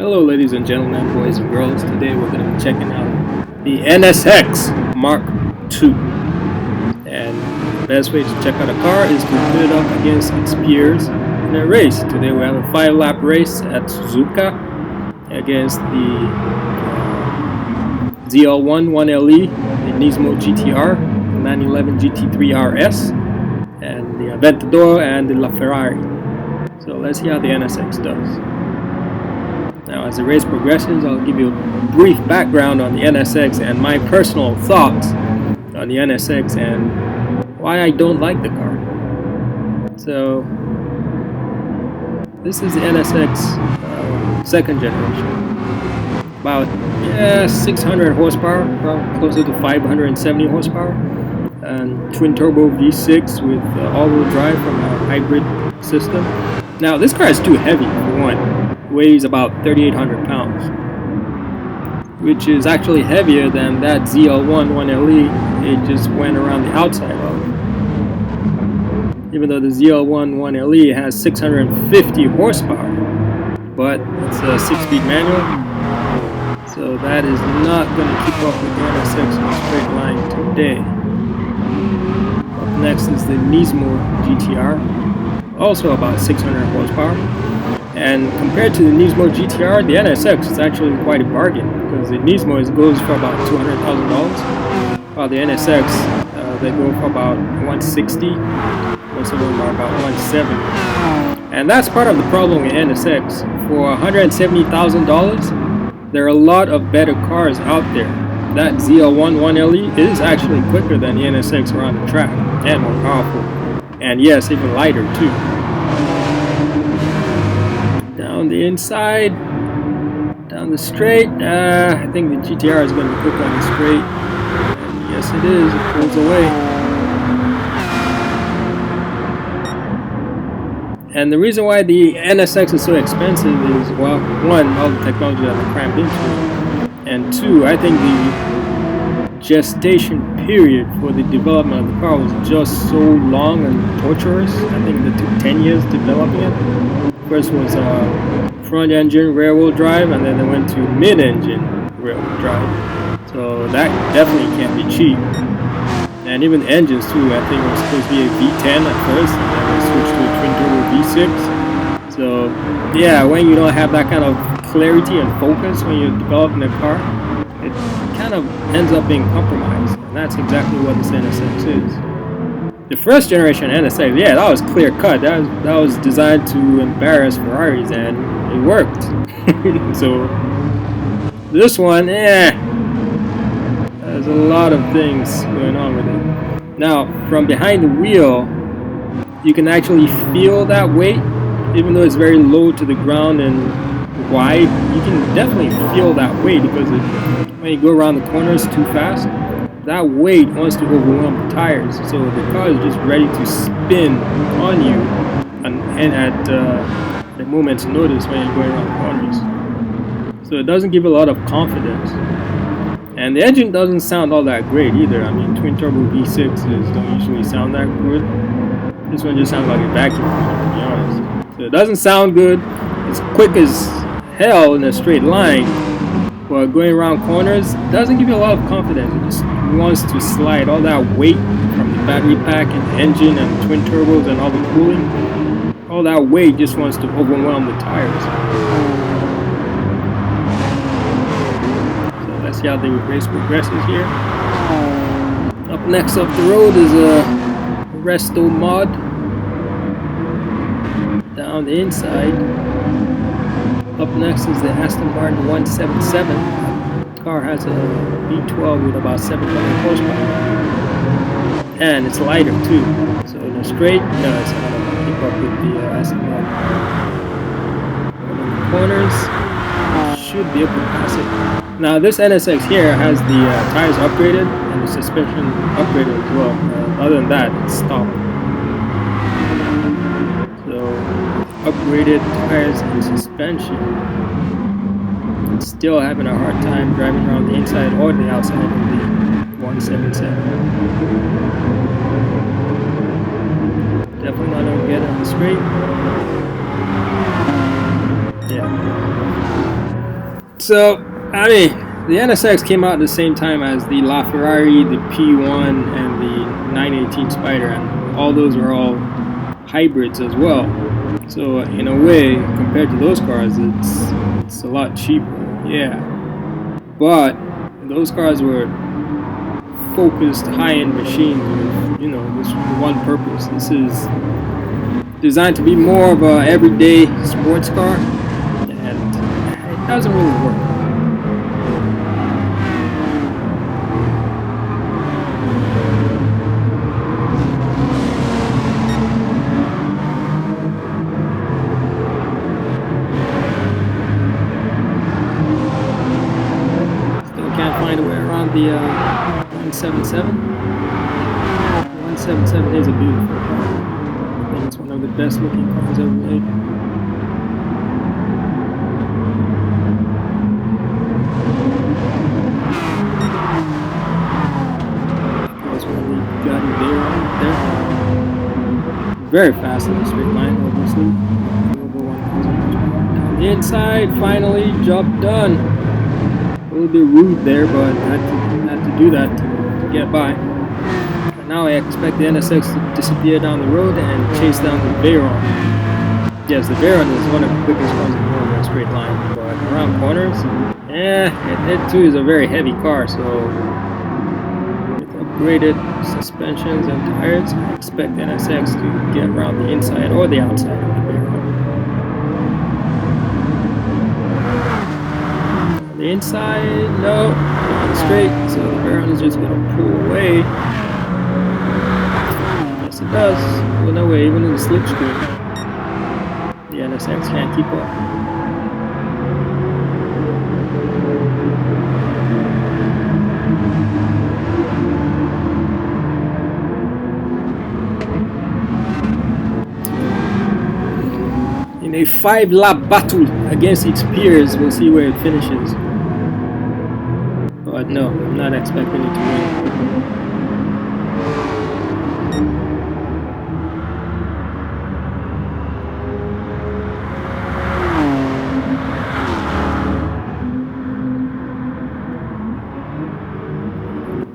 Hello ladies and gentlemen, boys and girls. Today we're going to be checking out the NSX Mark II. And the best way to check out a car is to put it up against its peers in a race. Today we have a 5-lap race at Suzuka against the ZL1 1LE, the Nismo GTR, the 911 GT3 RS, and the Aventador and the LaFerrari. So let's see how the NSX does. Now, as the race progresses, I'll give you a brief background on the NSX and my personal thoughts on the NSX and why I don't like the car. So, this is the NSX second generation. About 600 horsepower, closer to 570 horsepower, and twin turbo V6 with all-wheel drive from a hybrid system. Now, this car is too heavy for one. Weighs about 3,800 pounds, which is actually heavier than that ZL1 1LE it just went around the outside of. Even though the ZL1 1LE has 650 horsepower, but it's a 6-speed manual, so that is not going to keep up with the NSX in a straight line today. Up next is the Nismo GTR, also about 600 horsepower. And compared to the Nismo GTR, the NSX is actually quite a bargain, because the Nismo goes for about $200,000, while the NSX they go for about $160,000. Most of them are about $170,000. And that's part of the problem with NSX. For $170,000, there are a lot of better cars out there. That ZL1 1LE is actually quicker than the NSX around the track, and more powerful, and yes, even lighter too. Down the inside, down the straight, I think the GTR is going to be quick on the straight. And yes, it is. It pulls away. And the reason why the NSX is so expensive is, well, one, all the technology that they crammed into it, and two, I think the gestation period for the development of the car was just so long and torturous. I think it took 10 years developing it. First was front engine rear-wheel drive, and then they went to mid-engine rear-wheel drive. So that definitely can't be cheap. And even the engines too, I think it was supposed to be a V10 at first, and then they switched to a twin-turbo V6. So yeah, when you don't have that kind of clarity and focus when you're developing a car, it kind of ends up being compromised. And that's exactly what this NSX is. The first generation NSX, yeah, that was clear cut. That was designed to embarrass Ferraris, and it worked. So this one, there's a lot of things going on with it. Now, from behind the wheel, you can actually feel that weight, even though it's very low to the ground and wide. You can definitely feel that weight because when you go around the corners too fast, that weight wants to overwhelm the tires, so the car is just ready to spin on you and at the moment's notice when you're going around corners. So it doesn't give a lot of confidence. And the engine doesn't sound all that great either. I mean, twin turbo V6s don't usually sound that good. This one just sounds like a vacuum cleaner, to be honest. So it doesn't sound good. It's quick as hell in a straight line, but going around corners doesn't give you a lot of confidence. It just wants to slide all that weight from the battery pack and the engine and the twin turbos and all the cooling. All that weight just wants to overwhelm the tires. So let's see how the race progresses here. Up next up the road is a Resto mod. Down the inside. Up next is the Aston Martin 177. Car has a V12 with about 700 horsepower, and it's lighter too. So in a straight, it's not going to keep up with the Aston Martin. And in the corners, should be able to pass it. Now this NSX here has the tires upgraded and the suspension upgraded as well. Other than that, it's stopped. So upgraded tires and suspension. Still having a hard time driving around the inside or the outside of the 177. Definitely not going to get on the straight. Yeah. So, I mean, the NSX came out at the same time as the LaFerrari, the P1, and the 918 Spider, and all those are all hybrids as well. So, in a way, compared to those cars, it's a lot cheaper, yeah. But those cars were focused high-end machines with, you know, this one purpose. This is designed to be more of a everyday sports car, and it doesn't really work. Still can't find a way around the 177. 177 is a beautiful car. I think it's one of the best looking cars ever made. That's one we got in there. Very fast in the straight line, obviously. On the inside, finally, job done. A little bit rude there, but I had to do that to get by. And now I expect the NSX to disappear down the road and chase down the Veyron. Yes, the Veyron is one of the quickest cars in the world in a straight line, but around corners, it too is a very heavy car, so with upgraded suspensions and tires, I expect the NSX to get around the inside or the outside of the Veyron. The inside, no, not straight, so the Veyron is just going to pull away. Yes, it does, pulling away even in the slipstream. The NSX can't keep up. In a 5-lap battle against its peers, we'll see where it finishes. But no, I'm not expecting it to win.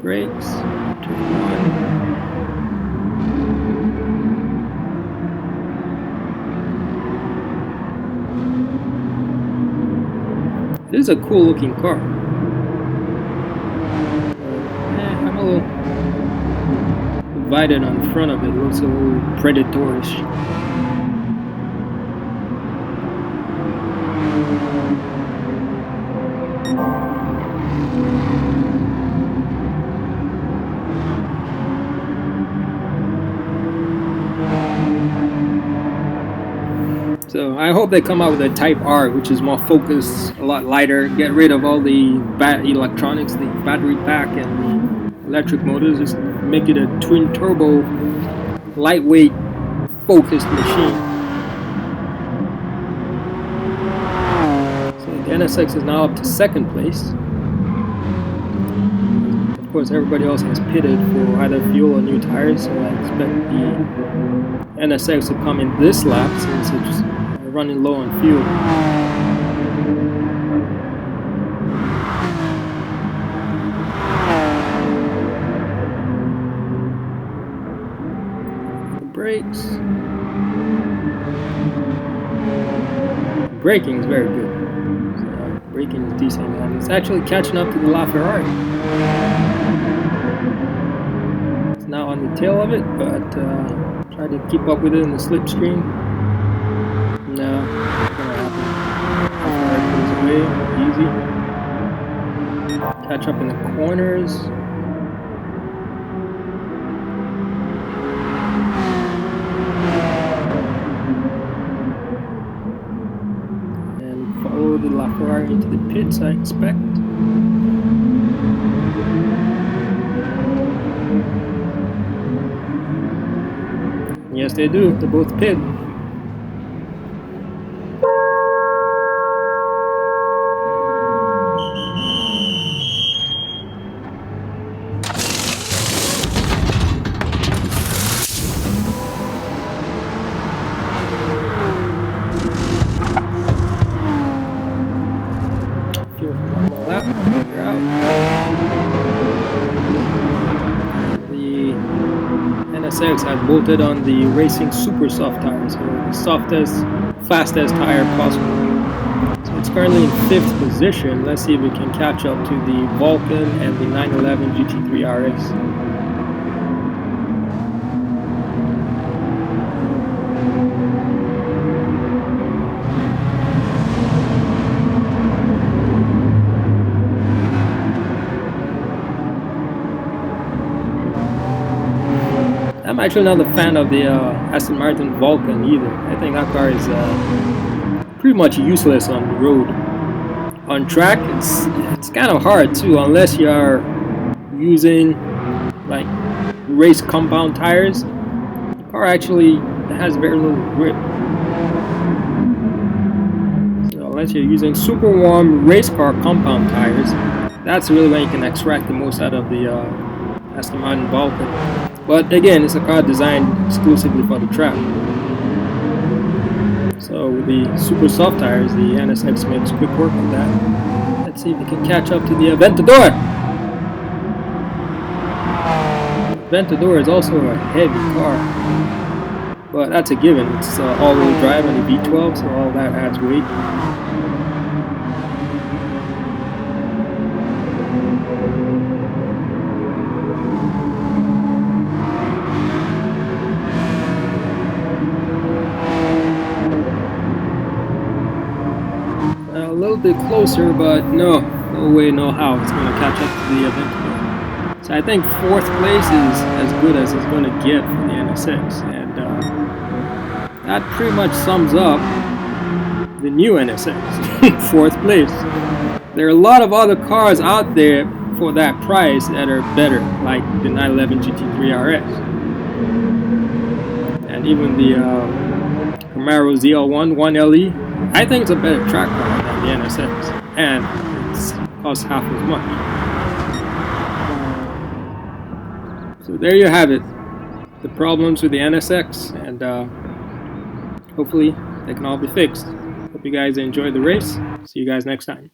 Brakes, turn one. This is a cool looking car. I'm a little divided on the front of it. It looks a little predatorish. So I hope they come out with a Type R, which is more focused, a lot lighter, get rid of all the electronics, the battery pack and the electric motors, just make it a twin turbo, lightweight, focused machine. So the NSX is now up to second place. Of course, everybody else has pitted for either fuel or new tires, so I expect the NSX to come in this lap since it's running low on fuel. The brakes. Braking is very good. So, braking is decent, and it's actually catching up to the LaFerrari. It's now on the tail of it, but try to keep up with it in the slipstream. No, not gonna happen. Away, easy. Catch up in the corners. And follow the LaFerrari into the pits, I expect. Yes, they do. They're both pit. NSX has bolted on the racing super soft tires, so the softest, fastest tire possible. So it's currently in 5th position. Let's see if it can catch up to the Vulcan and the 911 GT3 RS. I'm actually not a fan of the Aston Martin Vulcan either. I think that car is pretty much useless on the road. On track, it's kind of hard too, unless you are using like race compound tires. The car actually has very little grip. So unless you're using super warm race car compound tires, that's really when you can extract the most out of the Aston Martin Vulcan. But again, it's a car designed exclusively for the track. So with the super soft tires, the NSX makes quick work on that. Let's see if we can catch up to the Aventador. Aventador is also a heavy car, but that's a given. It's all-wheel drive and a V12, so all that adds weight. A little bit closer, but no way, no how it's going to catch up to the Aventador. So I think 4th place is as good as it's going to get for the NSX, and that pretty much sums up the new NSX. 4th place. There are a lot of other cars out there for that price that are better, like the 911 GT3 RS, and even the Camaro ZL1 1LE. I think it's a better track car than the NSX, and it costs half as much. So there you have it, the problems with the NSX, and hopefully they can all be fixed. Hope you guys enjoyed the race. See you guys next time.